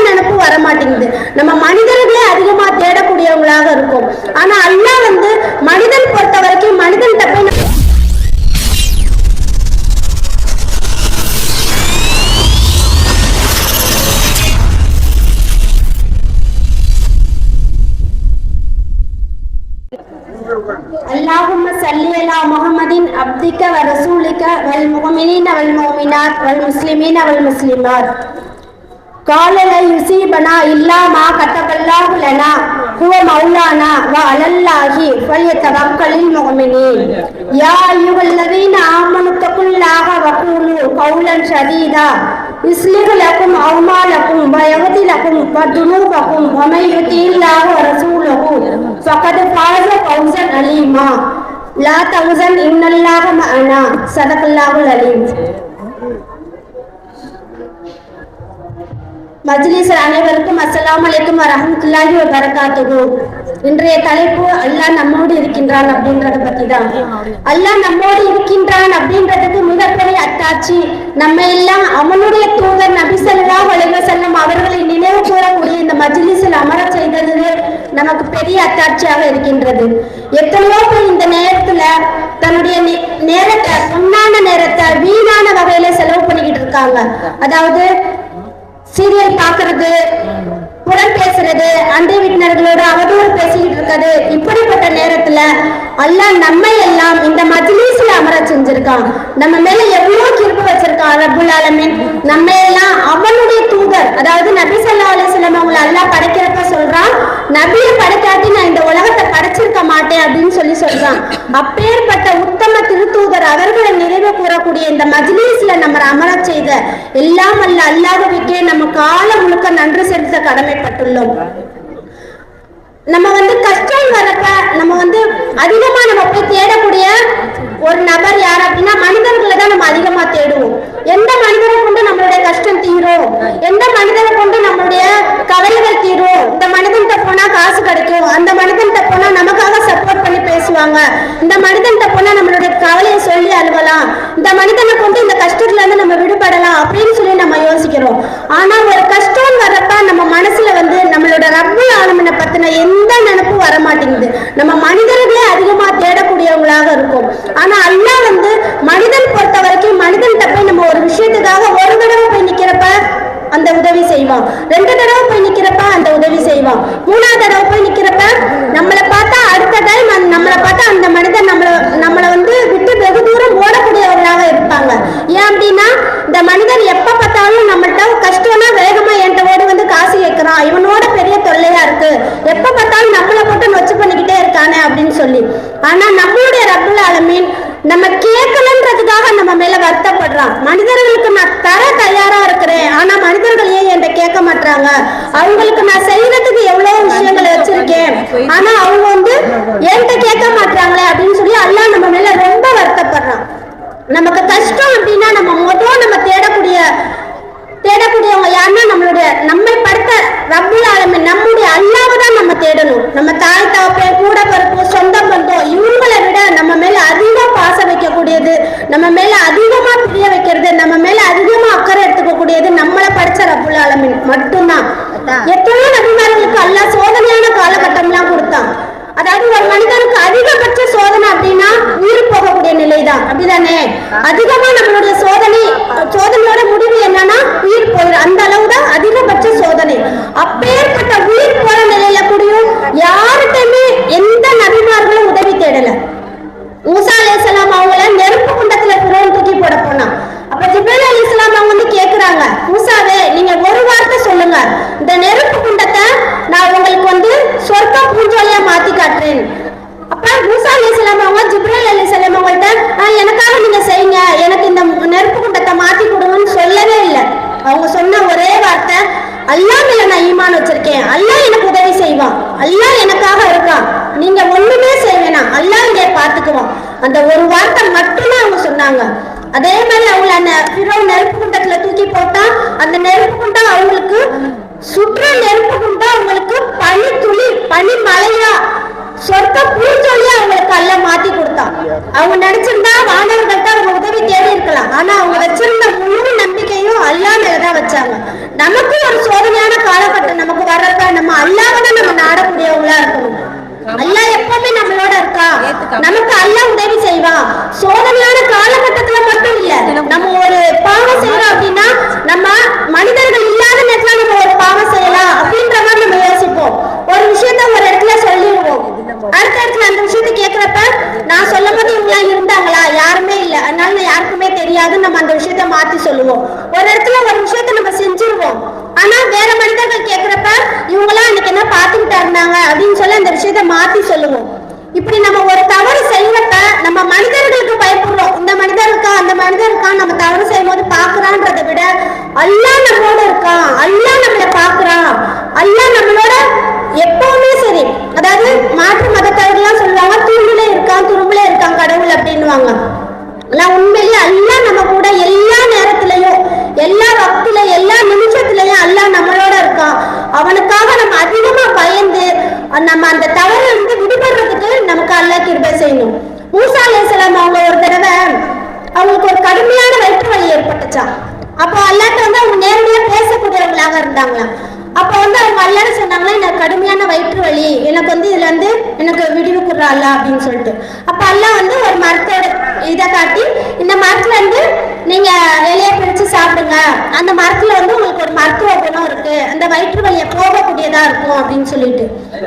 நினைப்பு வரமாட்டேங்குது. நம்ம மனிதர்களே அதிகமா தேடக்கூடியவங்களாக இருக்கும். ஆனா அல்லாஹ் மனிதன் பொறுத்த வரைக்கும் மனிதன் போய் اللهم صل على محمد عبدك ورسولك والمؤمنين والمؤمنات والمسلمين والمسلمات قال لا يصيبنا إلا ما كتب الله لنا هو مولانا وعلى الله فليتوكل المؤمنون يا أيها الذين آمنوا اتقوا الله وقولوا قولا سديدا يصلح لكم أعمالكم ويغفر لكم ذنوبكم ومن يطع الله ورسوله فقد فاز فوزا عظيما لا تحزن إن الله معنا صدق الله العليم. மஜ்லிஸ் அனைவருக்கும் அஸ்ஸலாமு அலைக்கும் வரஹ்மத்துல்லாஹி வபரகாத்துஹு. இன்றைய தலைப்பு அல்லாஹ் நம்மோடு இருக்கின்றான் அப்படின்றத பத்தி தான். அல்லாஹ் நம்மோடு இருக்கின்றான் அப்படின்றதுக்கு மிகப்பெரிய அத்தாட்சி நம்ம எல்லாம் அவனுடைய தூதர் நபி ஸல்லல்லாஹு அலைஹி வஸல்லம் அவர்களை நினைவு கூறக்கூடிய இந்த மஜ்லிஸில் அமர செய்தது நமக்கு பெரிய அத்தாட்சியாக இருக்கின்றது. எத்தனையோ பேர் இந்த நேரத்துல தன்னுடைய நேரத்தை பொன்னான நேரத்தை வீணான வகையில செலவு பண்ணிக்கிட்டு இருக்காங்க. அதாவது சீரியல் பாக்குறது, புறம் பேசுறது, அண்டை வீட்டினர்களோட அவதூறு பேசிக்கிட்டு இருக்கிறது. இப்படிப்பட்ட நேரத்துல அல்லாஹ் நம்மை எல்லாம் இந்த மஜ்லிஸ்ல அமர செஞ்சிருக்கான். நம்ம மேல எவ்வளவு கிருபை வச்சிருக்கான் ரப்புல் ஆலமீன். நம்ம எல்லாம் அவனுடைய தூதர், அதாவது நபி ஸல்லல்லாஹு அலைஹி வஸல்லம் அவங்களை அல்லாஹ் படைக்கிறப்ப சொல்றான், நபியை படைக்காட்டி நான் இந்த உலகத்தை படைச்சிருக்க மாட்டேன் அப்படின்னு சொல்றான். அப்பேற்பட்ட உத்தம திருத்தூதர் அவர்களை நிறைவு கூறக்கூடிய இந்த மஜ்லிஸ்ல நம்ம அமர செய்த எல்லாம் அல்ல அல்லாஹ்வுக்கே நம்ம காலம் முழுக்க நன்றி செலுத்த கடமைப்பட்டுள்ளோம். நம்ம கஷ்டம் வரப்ப நம்ம அதிகமா நம்ம போய் தேடக்கூடிய ஒரு நபர் யார் அப்படின்னா மனிதர்களை தான் நம்ம அதிகமா தேடுவோம். எந்த மனிதரை கொண்டு நம்மளுடைய கஷ்டம் தீரும், எந்த மனிதரை கொண்டு நம்மளுடைய கவலைகள் தீரும், இந்த மனிதன்கிட்ட போனா காசு கிடைக்கும், அந்த மனிதன்கிட்ட போனா நமக்காக சப்போர்ட் பண்ணி பேசுவாங்க, இந்த மனிதன்கிட்ட போனா நம்மளுடைய கவலையை சொல்லி அழுவலாம், இந்த மனிதனை கொண்டு இந்த கஷ்டத்துல இருந்து நம்ம விடுபடலாம் அப்படின்னு சொல்லி நம்ம யோசிக்கிறோம். ஆனா ஒரு கஷ்டம் வர்றப்ப நம்ம மனசுல நம்மளோட ரப்புல் ஆலமீனை பத்தின எந்த நினைப்பு வரமாட்டேங்குது. நம்ம மனிதர்களே அதிகமா தேடக்கூடியவங்களாக இருக்கும். ஆனா அல்லாஹ் மனிதன் பொறுத்த வரைக்கும் மனிதன்கிட்ட போய் நம்ம ஒரு விஷயத்துக்காக ஒரு தடவை போய் நிக்கிறப்ப அந்த உதவி செய்வான், 2 தடவை போய் நிக்கிறப்ப அந்த உதவி செய்வான், 3ஆவது தடவை போய் நிக்கிறப்ப நம்மளை பார்த்தா அடுத்த டைம் நம்மளை பார்த்தா அந்த மனிதன் நம்மளை விட்டு வெகு தூரம் ஓடக்கூடியவர்களாக இருப்பாங்க. ஏன் அப்படின்னா இந்த மனிதன் எப்ப பார்த்தாலும் நம்மள்ட்ட கஷ்டம்னா வேகமா என்கிட்ட ஓடி காசு கேட்கிறான், இவனோட பெரிய தொல்லையா இருக்கு, எப்ப பார்த்தாலும் நம்மளை போட்டு நொச்சு பண்ணிக்கிட்டே இருக்கானே அப்படின்னு சொல்லி. ஆனா நம்மளுடைய ரப்புல் ஆலமீன் நம்ம கேட்கலன்றதுக்காக நம்ம மேல வருத்தப்படுறான். மனிதர்களுக்கு நான் தர தயாரா இருக்கிறேன், ஆனா மனிதர்கள் ஏன் என்கிட்ட கேட்க மாட்டாங்க, அவங்களுக்கு நான் செய்யறதுக்கு எவ்வளவு விஷயங்களை வச்சிருக்கேன், ஆனா அவங்க என்கிட்ட கேட்க மாட்டாங்களே அப்படின்னு சொல்லி அல்லாஹ் நம்ம மேல ரொம்ப வருத்தப்படுறான். நமக்கு கஷ்டம் அப்படின்னா நம்ம தேடக்கூடியவங்க யாருன்னா நம்மை படுத்த ரப்புல் ஆலமீன் நம்முடைய அல்லாஹ்வை தான் நம்ம தேடணும். நம்ம தாய் தகப்பன் கூட பிறப்பு சொந்த பந்தம் இவங்களை விட நம்ம மேல அதிகமா பாசம் வைக்கக்கூடியது, நம்ம மேல அதிகமா பிரிய வைக்கிறது, நம்ம மேல அதிகமா அக்கறை எடுத்துக்க கூடியது நம்மளை படிச்ச ரப்புல் ஆலமீன் மட்டும்தான். எத்தனையோ நபிமார்களுக்கு அல்லாஹ் சோதனையான காலகட்டம்லாம் கொடுத்தான். அதாவது ஒரு மனிதனுக்கு அதிகபட்ச சோதனை அப்படின்னா உயிர் போகக்கூடிய நிலைதான், அப்படிதானே? அதிகமா நம்மளுடைய சோதனையோட முடிவு என்னன்னா உயிர் போயிடும். அந்த அளவுதான் அதிகபட்ச சோதனை. அப்பேற்பட்ட உயிர் போற நிலையில கூடியும் யாருக்குமே எந்த நபிமார்களும் உதவி தேடல. மூசா அலைஹிஸ்ஸலாம் அவங்கள நெருப்பு குண்டத்துல ஃபிரௌன் தூக்கி போட போனான். அப்ப ஜிப்ரீல் அலைஹிஸ்ஸலாம் அவங்க கேக்குறாங்க, மூசாவே நீங்க ஒரு வார்த்தை சொல்லுங்க, இந்த நெருப்பு குண்டத்தை நான் உங்களுக்கு சொர்க்க பூஞ்சோலியா மாத்தி காட்டுறேன். அப்ப மூசா அலைஹிஸ்ஸலாம் அவங்க ஜிப்ரீல் அலைஹிஸ்ஸலாம் அவங்கள்ட்ட எனக்காக நீங்க செய்யுங்க, எனக்கு இந்த நெருப்பு குண்டத்தை மாத்தி கொடுங்கன்னு சொல்லவே இல்லை. அவங்க சொன்ன ஒரே வார்த்தை, அல்லாஹ் மேல நான் ஈமான் வச்சிருக்கேன், அல்லாஹ் எனக்கு உதவி செய்வான், அல்லாஹ் எனக்காக இருக்கான், நீங்க ஒண்ணுமே செய்வேனா, அல்லாஹ் இங்கே பாத்துக்குவான். அந்த ஒரு வார்த்தை மட்டும்தான் அவங்க சொன்னாங்க. அதே மாதிரி அவங்களை அந்த ஃபிரௌன் நெருப்பு குண்டத்துல தூக்கி போட்டா அந்த நெருப்பு குண்டம் அவங்களுக்கு சுற்ற நெருப்பு குண்டம் அவங்களுக்கு பனி துளி பனி மலையா சொர்க்க பூஞ்சொலியா அவங்களுக்கு எல்லாம் மாத்தி கொடுத்தான். அவங்க நினைச்சிருந்தா வானவர்கள்ட்ட அவங்க உதவி தேடி இருக்கலாம். ஆனா அவங்க வச்சிருந்த முழு நம்பிக்கையும் அல்லாஹ் மேலதான் வச்சாங்க. நமக்கு ஒரு சோதனையான காலகட்டம் நமக்கு வர்றப்ப நம்ம அல்லாஹ்வை நம்ம நாடக்கூடியவங்களா இருக்கணும். அல்லாஹ் எப்பவுமே நம்மளோட இருக்கா, நமக்கு அல்லாஹ் உதவி செய்வான். சோதனையான காலகட்டத்துல மட்டும் இல்ல, நம்ம ஒரு பாவம் செய்யறோம் அப்படின்னா நம்ம மனிதர்கள் இல்லாத நேரத்துல நம்ம ஒரு பாவம் செய்யலாம் அப்படின்ற மாதிரி நம்ம யோசிப்போம். ஒரு விஷயத்த ஒரு இடத்துல சொல்லிடுவோம், அடுத்த இடத்துல அந்த விஷயத்த கேட்கிறப்ப நான் சொல்லும் போது இவங்க இருந்தாங்களா, யாருமே இல்ல, அதனால யாருக்குமே தெரியாது, நம்ம அந்த விஷயத்த மாத்தி சொல்லுவோம். ஒரு இடத்துல ஒரு விஷயத்த நம்ம செஞ்சிருவோம், ஆனா வேற மனிதர்கள் கேட்கிறப்ப இவங்களாம் அன்னைக்கு என்ன பாத்துக்கிட்டா இருந்தாங்க அப்படின்னு சொல்லி அந்த விஷயத்த மாத்தி சொல்லுவோம். இப்படி நம்ம ஒரு தவறு செய்யறப்ப நம்ம மனிதர்களுக்கு பயப்படுறோம். இந்த மனிதர் இருக்கா அந்த மனிதர் இருக்கா, நம்ம தவறு செய்யும் போது பாக்குறான்றதை விட அல்லாஹ் நம்மளோட இருக்கான், அல்லாஹ் நம்மள பாக்குறான், அல்லாஹ் நம்மளோட எப்பவுமே சரி. அதாவது மாற்று மதத்தவர்கள்லாம் சொல்லுவாங்க தூண்டுல இருக்கான் துரும்புல இருக்கான் கடவுள் அப்படின்னுவாங்க. ஆனா உண்மையிலேயே அல்லாஹ் நம்ம கூட எல்லா நேரத்திலையும் எல்லா வக்தில எல்லா நிமிஷத்திலையும் அல்லாஹ் நம்மளோட இருக்கான். அவனுக்காக நம்ம அதிகமா பயந்து நம்ம அந்த தவறை வந்து விடுபடுறதுக்கு நமக்கு அல்லாஹ் கிருபை செய்யணும். மூசா அலைஹிஸ்ஸலாம் அவங்க ஒரு தடவை அவங்களுக்கு ஒரு கடுமையான வயிற்று வலி ஏற்பட்டுச்சான். அப்போ அல்லாஹ்ட்ட வந்து அவங்க நேரடியா பேசக்கூடியவங்களாக இருந்தாங்களாம். அப்போ வந்து அவங்க அல்லாஹ் சொன்னாங்களா, எனக்கு கடுமையான வயிற்று வலி, எனக்கு வந்து இதுல இருந்து எனக்கு விடிவு குடுறா அல்லாஹ் அப்படின்னு சொல்லிட்டு. அப்ப அல்லாஹ் வந்து ஒரு மரத்தோட இதை காட்டி, இந்த மரத்துல இருந்து நீங்க இலைய பிரிச்சு சாப்பிடுங்க, அந்த மரத்துல வந்து உங்களுக்கு ஒரு மருத்துவ குணம் இருக்கு, அந்த வயிற்று வலியை போகக்கூடியதா இருக்கும் அப்படின்னு சொல்லிட்டு.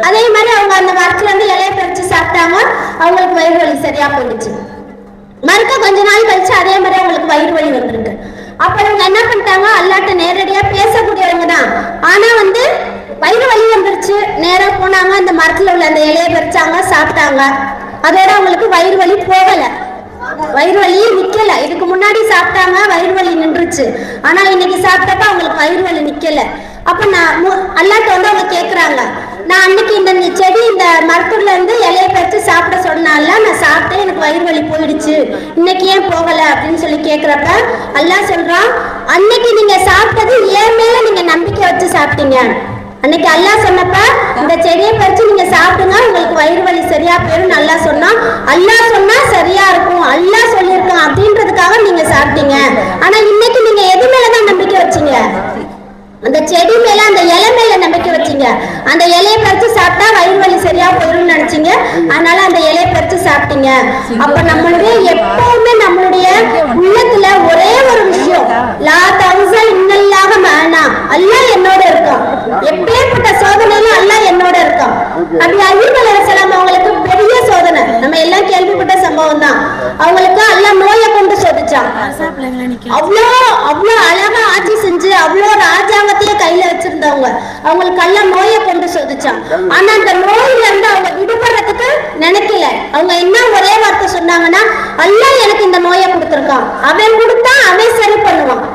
அதே மாதிரி அவங்க அந்த மரத்துல இருந்து இலைய பிரிச்சு சாப்பிட்டாங்க, அவங்களுக்கு வயிறு வலி சரியா போயிடுச்சு. மறுக்க கொஞ்ச நாள் கழிச்சு அதே மாதிரி அவங்களுக்கு வயிறு வலி வந்திருக்கு. அப்ப இவங்க என்ன பண்ணிட்டாங்க, அல்லாஹ்ட்ட நேரடியா பேசக்கூடியவங்க தான், ஆனா வந்து வயிறு வலி வந்துருச்சு, நேரா போனாங்க, அந்த மரத்துல உள்ள அந்த இலையை பறிச்சாங்க, சாப்பிட்டாங்க. அதோட அவங்களுக்கு வயிறு வலி போகல, வயிறு வலியே நிக்கல. இதுக்கு முன்னாடி சாப்பிட்டாங்க, வயிறு வலி நின்றுச்சு, ஆனா இன்னைக்கு சாப்பிட்டப்ப அவங்களுக்கு வயிறு வலி நிக்கல. அப்ப நான் அல்லாஹ்ட்ட வந்து அவங்க கேக்குறாங்க, நான் அன்னைக்கு இந்த செடி இந்த மரத்துல இருந்து இலையை பறிச்சு சாப்பிட சொன்னால நான் சாப்பிட்டேன், எனக்கு வயிறு வலி போயிடுச்சு, இன்னைக்கு ஏன் போகல அப்படின்னு சொல்லி கேக்குறப்ப அல்லாஹ் சொல்றான், அன்னைக்கு நீங்க சாப்பிட்டது ஏன் மேல நீங்க நம்பிக்கை வச்சு சாப்பிட்டீங்க. அன்னைக்கு அல்லாஹ் சொன்னப்ப இந்த செடியை பறிச்சு நீங்க சாப்பிடுங்க, உங்களுக்கு வயிறு வலி சரியா போயிடும் நல்லா சொன்னா, அல்லாஹ் சொன்னா சரியா இருக்கும், அல்லாஹ் சொல்லியிருக்கான் அப்படின்றதுக்காக நீங்க சாப்பிட்டீங்க. ஆனா இன்னைக்கு நீங்க எது மேலதான் நம்பிக்கை வச்சீங்க, அந்த செடி மேல அந்த இலை மேல நம்பிக்கை வச்சீங்க. அந்த இலையை பறிச்சு சாப்பிட்டா வயிறு வலி சரியா போயிடும் நினைச்சீங்க, அதனால அந்த இலையை பறிச்சு சாப்பிட்டீங்க. அப்ப நம்மளுடைய எப்பவுமே நம்மளுடைய உள்ளத்துல ஒரே ஒரு விஷயம், லா தௌசல் இன்னல்லாஹ மஅனா, அல்லாஹ் என்னோட இருக்கான், எப்பேற்பட்ட சோதனையில அல்லாஹ் என்னோட இருக்கான். அப்படி அய்யூப் அலைஹிஸ்ஸலாம் அவங்களுக்கு பெரிய சோதனை, நம்ம எல்லாம் கேள்விப்பட்ட சம்பவம் தான். அவங்களுக்கு அல்லாஹ் நோயை கொண்டு சோதிச்சான். அவ்வளோ அழகா ஆட்சி செஞ்சு அவ்வளோ ராஜாங்கத்தையே கையில வச்சிருந்தவங்க, அவங்களுக்கு எல்லாம் நோயை கொண்டு சோதிச்சான். ஆனா அந்த நோயில இருந்து அவங்க விடுபடுறதுக்கு நினைக்கல. அவங்க என்ன ஒரே வார்த்தை சொன்னாங்கன்னா, அல்லாஹ் எனக்கு இந்த நோயை கொடுத்திருக்கான், அவன் கொடுத்தா அவன் சரி பண்ணுவான்.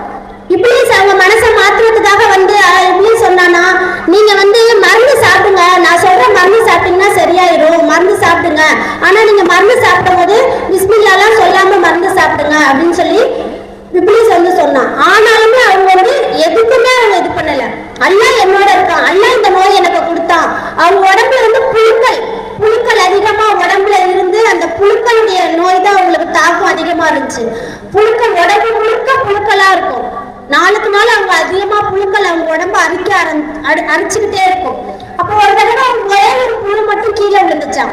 இப்ளீஸ் அவங்க மனசை மாத்துறதுக்காக வந்து இப்ளீஸ் சொன்னானா, நீங்க வந்து மருந்து சாப்பிடுங்க, நான் சொல்ற மருந்து சாப்பிட்டீங்கன்னா சரியாயிரும், மருந்து சாப்பிடுங்க, ஆனா நீங்க மருந்து சாப்பிடும் போது பிஸ்மில்லாலாம் சொல்லாம மருந்து சாப்பிடுங்க அப்படின்னு சொல்லி இப்ளீஸ் வந்து சொன்னான். ஆனாலுமே அவங்க வந்து எதுக்குமே அவங்க இது பண்ணல, அல்லாஹ் என்னோட இருக்கான், அல்லாஹ் இந்த நோய் எனக்கு கொடுத்தான். அவங்க உடம்புல இருந்து புழுக்கள் அதிகமா உடம்புல இருந்து அந்த புழுக்களுடைய நோய் தான் அவங்களுக்கு தாக்கம் அதிகமா இருந்துச்சு. புழுக்கள் உடம்பு முழுக்க புழுக்களா இருக்கும், நாளுக்கு நாள் அவங்க அதிகமா புழுக்கள் அவங்க உடம்பு அரிச்சுக்கிட்டே இருக்கும். அப்போ ஒரு தடவை அவங்க ஒரே ஒரு புழு மட்டும் கீழே விழுந்துச்சான்.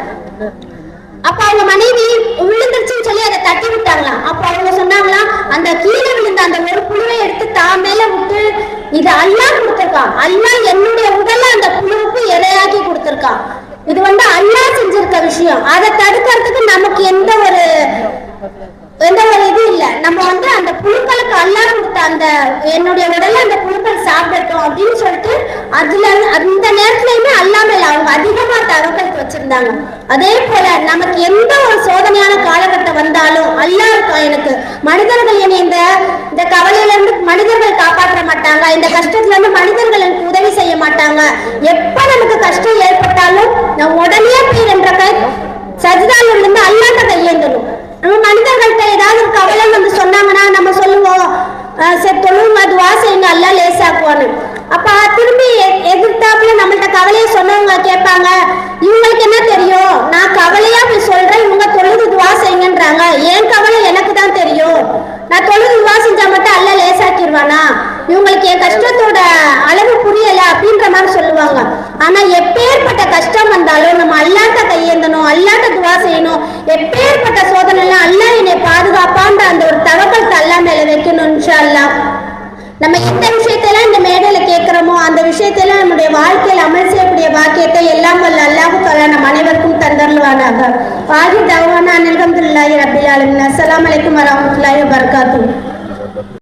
அப்ப அவங்க மனைவி விழுந்துருச்சுன்னு சொல்லி அதை தட்டி விட்டாங்களாம். அப்ப அவங்க சொன்னாங்களாம், அந்த கீழே விழுந்த அந்த ஒரு புழுவை எடுத்து தான் மேல விட்டு, இது அல்லாஹ் கொடுத்திருக்கான், அல்லாஹ் என்னுடைய உடலை அந்த புழுவுக்கு இரையாக்கி கொடுத்திருக்கான், இது வந்து அல்லாஹ் செஞ்சிருக்க விஷயம், அதை தடுக்கிறதுக்கு நமக்கு எந்த ஒரு இது இல்ல. நம்ம வந்து அந்த புழுக்களுக்கு அல்லாஹ் கொடுத்த அந்த என்னுடைய உடல்ல அந்த புழுக்கள் சாப்பிடட்டும் அப்படின்னு சொல்லிட்டு அதுல அந்த நேரத்துலயுமே அல்லாஹ் மேல அவங்க அதிகமா தவக்கல் வச்சிருந்தாங்க. அதே போல நமக்கு எந்த ஒரு சோதனையான காலகட்டம் வந்தாலும் அல்லாஹ் இருக்கும் எனக்கு, மனிதர்கள் என்னை இந்த கவலையில இருந்து மனிதர்கள் காப்பாற்ற மாட்டாங்க, இந்த கஷ்டத்துல இருந்து மனிதர்கள் எனக்கு உதவி செய்ய மாட்டாங்க. எப்ப நமக்கு கஷ்டம் ஏற்பட்டாலும் நம்ம உடனே போய் என்ற கை சஜிதால இருந்து அல்லாஹ்ட்ட கையேந்தணும். நம்ம மனிதர்கள்ட்ட ஏதாவது ஒரு கவலை வந்து சொன்னாங்கன்னா நம்ம சொல்லுவோம், சரி தொழுவுங்க துவா செய்யுங்க அல்லாஹ் லேசாக்குவான்னு. அப்ப திரும்பி எதிர்த்தாப்புல நம்மள்ட்ட கவலையை சொன்னவங்க கேட்பாங்க, இவங்களுக்கு என்ன தெரியும், நான் கவலையா போய் சொல்றேன், இவங்க இறக்கிடுவானா, இவங்களுக்கு என் கஷ்டத்தோட அளவு புரியல அப்படின்ற மாதிரி சொல்லுவாங்க. ஆனா எப்பேற்பட்ட கஷ்டம் வந்தாலும் நம்ம அல்லாட்ட கையேந்தணும், அல்லாட்ட துவா செய்யணும். எப்பேற்பட்ட சோதனை எல்லாம் அல்லாஹ் என்னை பாதுகாப்பான்ற அந்த ஒரு தவக்கத்தை அல்லாஹ் மேல வைக்கணும். இன்ஷா அல்லாஹ் நம்ம எந்த விஷயத்தெல்லாம் இந்த மேடையில கேட்கிறோமோ அந்த விஷயத்தெல்லாம் நம்முடைய வாழ்க்கையில் அமல் செய்யக்கூடிய பாக்கியத்தை எல்லாம் வல்ல அல்லாஹ் தஆலா நம் அனைவருக்கும் தந்தருள்வானாக. வாஹி தஅவானா அல்ஹம்துலில்லாஹி ரப்பில் ஆலமீன். அஸ்ஸலாமு அலைக்கும் வரஹ்மத்துல்லாஹி வபரகாத்துஹு.